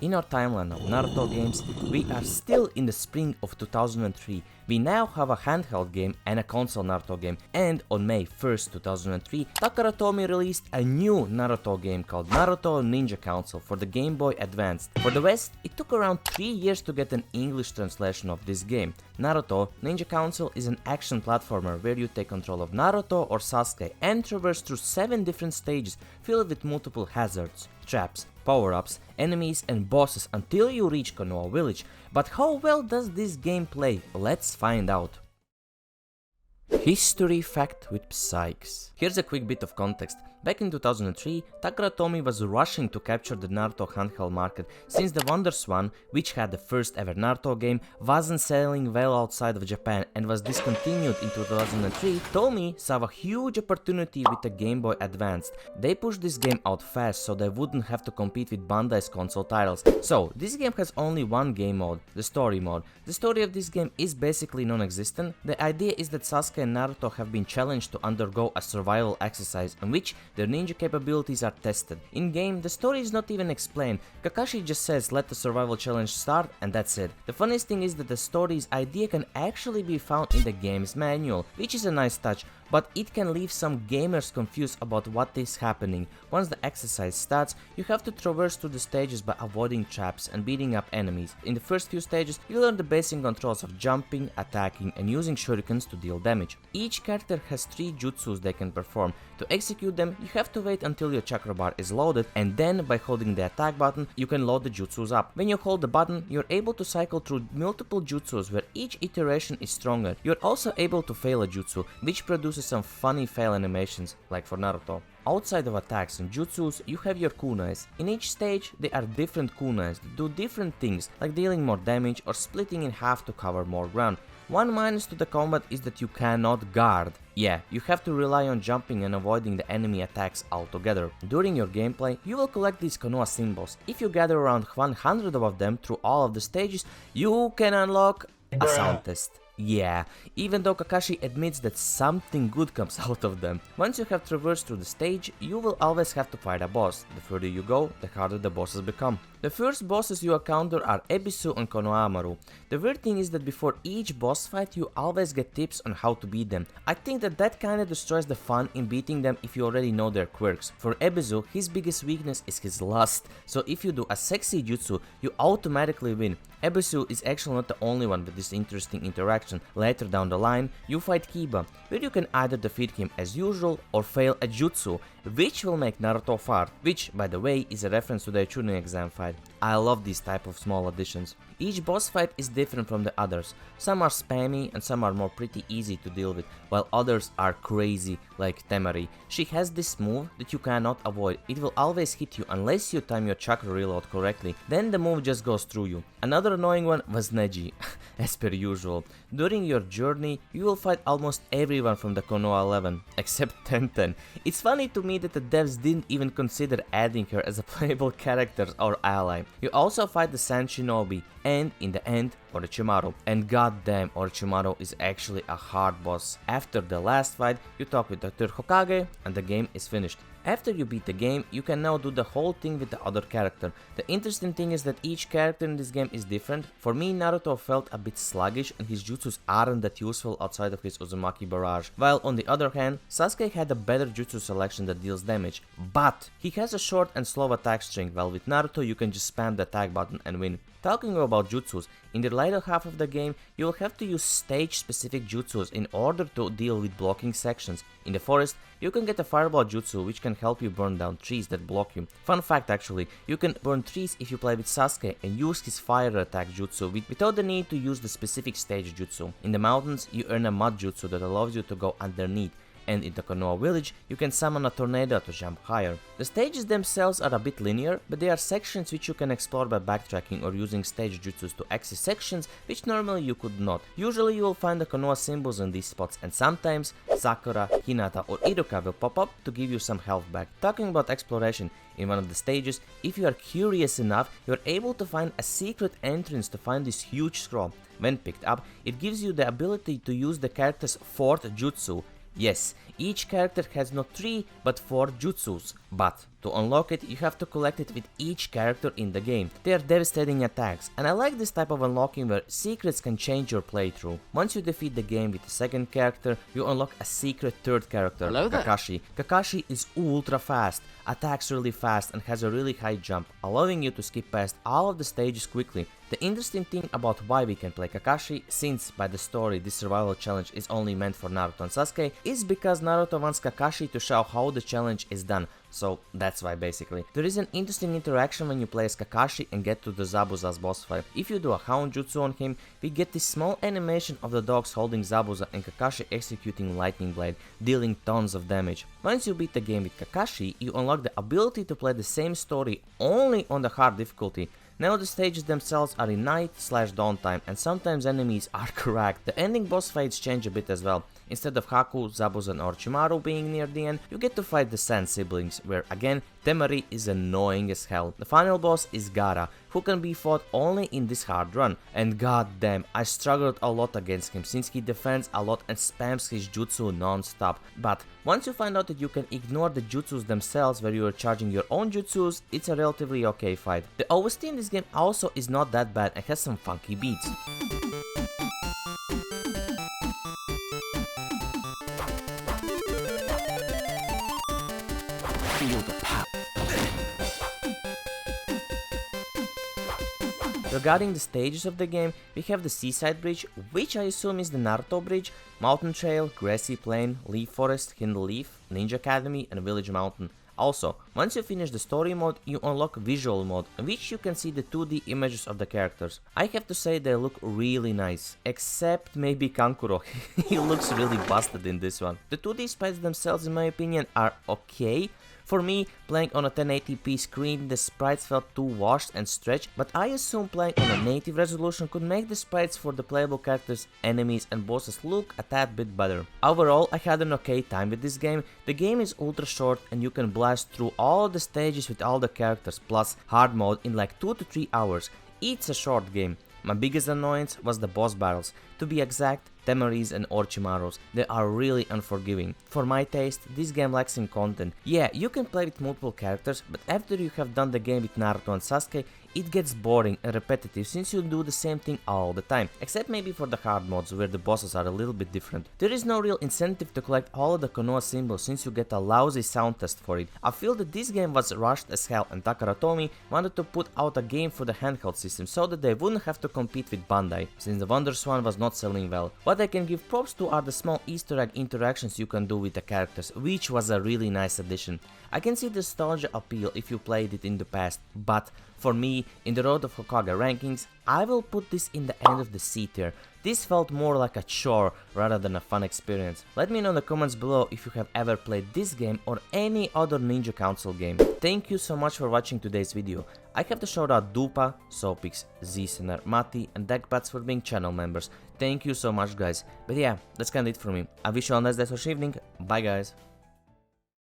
In our timeline of Naruto games, we are still in the spring of 2003. We now have a handheld game and a console Naruto game, and on May 1st, 2003, Takara Tomy released a new Naruto game called Naruto Ninja Council for the Game Boy Advance. For the West, it took around 3 years to get an English translation of this game. Naruto Ninja Council is an action platformer where you take control of Naruto or Sasuke and traverse through 7 different stages filled with multiple hazards, traps, power-ups, enemies and bosses until you reach Konoha village. But how well does this game play? Let's find out. History fact with Psyches. Here's a quick bit of context. Back in 2003, Takara Tomy was rushing to capture the Naruto handheld market since the WonderSwan, which had the first ever Naruto game, wasn't selling well outside of Japan and was discontinued in 2003. Tomy saw a huge opportunity with the Game Boy Advance. They pushed this game out fast so they wouldn't have to compete with Bandai's console titles. So, this game has only one game mode, the story mode. The story of this game is basically non-existent. The idea is that Sasuke and Naruto have been challenged to undergo a survival exercise in which their ninja capabilities are tested. In-game, the story is not even explained. Kakashi just says let the survival challenge start and that's it. The funniest thing is that the story's idea can actually be found in the game's manual, which is a nice touch, but it can leave some gamers confused about what is happening. Once the exercise starts, you have to traverse through the stages by avoiding traps and beating up enemies. In the first few stages, you learn the basic controls of jumping, attacking and using shurikens to deal damage. Each character has 3 jutsus they can perform. To execute them, you have to wait until your chakra bar is loaded, and then by holding the attack button, you can load the jutsus up. When you hold the button, you're able to cycle through multiple jutsus where each iteration is stronger. You're also able to fail a jutsu, which produces some funny fail animations, like for Naruto. Outside of attacks and jutsus, you have your kunais. In each stage, there are different kunais that do different things, like dealing more damage or splitting in half to cover more ground. One minus to the combat is that you cannot guard. Yeah, you have to rely on jumping and avoiding the enemy attacks altogether. During your gameplay, you will collect these Konoha symbols. If you gather around 100 of them through all of the stages, you can unlock a sound test. Yeah, even though Kakashi admits that something good comes out of them. Once you have traversed through the stage, you will always have to fight a boss. The further you go, the harder the bosses become. The first bosses you encounter are Ebisu and Konohamaru. The weird thing is that before each boss fight, you always get tips on how to beat them. I think that kinda destroys the fun in beating them if you already know their quirks. For Ebisu, his biggest weakness is his lust, so if you do a sexy jutsu, you automatically win. Ebisu is actually not the only one with this interesting interaction. Later down the line, you fight Kiba, where you can either defeat him as usual or fail a jutsu, which will make Naruto fart, which, by the way, is a reference to the Chunin exam fight. I love these type of small additions. Each boss fight is different from the others. Some are spammy and some are more pretty easy to deal with, while others are crazy, like Temari. She has this move that you cannot avoid. It will always hit you unless you time your chakra reload correctly. Then the move just goes through you. Another annoying one was Neji, as per usual. During your journey, you will fight almost everyone from the Konoha 11, except Tenten. It's funny to me that the devs didn't even consider adding her as a playable character or ally. You also fight the Sand Shinobi, and in the end, Orochimaru. And goddamn, Orochimaru is actually a hard boss. After the last fight, you talk with Dr. Hokage and the game is finished. After you beat the game, you can now do the whole thing with the other character. The interesting thing is that each character in this game is different. For me, Naruto felt a bit sluggish and his jutsus aren't that useful outside of his Uzumaki barrage. While on the other hand, Sasuke had a better jutsu selection that deals damage. But he has a short and slow attack string, while with Naruto you can just spam the attack button and win. Talking about jutsus, in the later half of the game, you will have to use stage-specific jutsus in order to deal with blocking sections. In the forest, you can get a fireball jutsu which can help you burn down trees that block you. Fun fact actually, you can burn trees if you play with Sasuke and use his fire attack jutsu without the need to use the specific stage jutsu. In the mountains, you earn a mud jutsu that allows you to go underneath. And in the Konoha village, you can summon a tornado to jump higher. The stages themselves are a bit linear, but there are sections which you can explore by backtracking or using stage jutsus to access sections which normally you could not. Usually you will find the Konoha symbols in these spots, and sometimes Sakura, Hinata or Iruka will pop up to give you some health back. Talking about exploration, in one of the stages, if you are curious enough, you are able to find a secret entrance to find this huge scroll. When picked up, it gives you the ability to use the character's 4th jutsu. Yes, each character has not 3 but 4 jutsus, but To unlock it, you have to collect it with each character in the game. They are devastating attacks, and I like this type of unlocking where secrets can change your playthrough. Once you defeat the game with the second character, you unlock a secret third character, Kakashi. Kakashi is ultra fast, attacks really fast and has a really high jump, allowing you to skip past all of the stages quickly. The interesting thing about why we can play Kakashi, since by the story this survival challenge is only meant for Naruto and Sasuke, is because Naruto wants Kakashi to show how the challenge is done. So that's why basically. There is an interesting interaction when you play as Kakashi and get to the Zabuza's boss fight. If you do a hound jutsu on him, we get this small animation of the dogs holding Zabuza and Kakashi executing lightning blade, dealing tons of damage. Once you beat the game with Kakashi, you unlock the ability to play the same story only on the hard difficulty. Now the stages themselves are in night/dawn time, and sometimes enemies are cracked. The ending boss fights change a bit as well. Instead of Haku, Zabuza and Orochimaru being near the end, you get to fight the Sand siblings, where again Temari is annoying as hell. The final boss is Gaara, who can be fought only in this hard run. And goddamn, I struggled a lot against him since he defends a lot and spams his jutsu non-stop. But once you find out that you can ignore the jutsus themselves where you are charging your own jutsus, it's a relatively okay fight. The OST in this game also is not that bad and has some funky beats. Feel the power. Regarding the stages of the game, we have the Seaside Bridge, which I assume is the Naruto Bridge, Mountain Trail, Grassy Plain, Leaf Forest, Hidden Leaf, Ninja Academy and Village Mountain. Also, once you finish the story mode, you unlock visual mode, in which you can see the 2D images of the characters. I have to say they look really nice, except maybe Kankuro. He looks really busted in this one. The 2D sprites themselves, in my opinion, are okay. For me, playing on a 1080p screen, the sprites felt too washed and stretched, but I assume playing on a native resolution could make the sprites for the playable characters, enemies and bosses look a tad bit better. Overall, I had an okay time with this game. The game is ultra short and you can blast through all the stages with all the characters plus hard mode in like 2 to 3 hours. It's a short game. My biggest annoyance was the boss battles. To be exact, Temari's and Orochimaru's. They are really unforgiving. For my taste, this game lacks in content. Yeah, you can play with multiple characters, but after you have done the game with Naruto and Sasuke, it gets boring and repetitive since you do the same thing all the time, except maybe for the hard modes where the bosses are a little bit different. There is no real incentive to collect all of the Konoha symbols since you get a lousy sound test for it. I feel that this game was rushed as hell and Takara Tomy wanted to put out a game for the handheld system so that they wouldn't have to compete with Bandai, since the Wonder Swan was not selling well. What I can give props to are the small Easter egg interactions you can do with the characters, which was a really nice addition. I can see the nostalgia appeal if you played it in the past, but for me, in the Road of Hokage rankings, I will put this in the end of the C tier. This felt more like a chore rather than a fun experience. Let me know in the comments below if you have ever played this game or any other Ninja Council game. Thank you so much for watching today's video. I have to shout out Dupa, Sopix, Zesener, Mati and Deckbats for being channel members. Thank you so much guys. But yeah, that's kinda it for me. I wish you all a nice day or evening. Bye guys.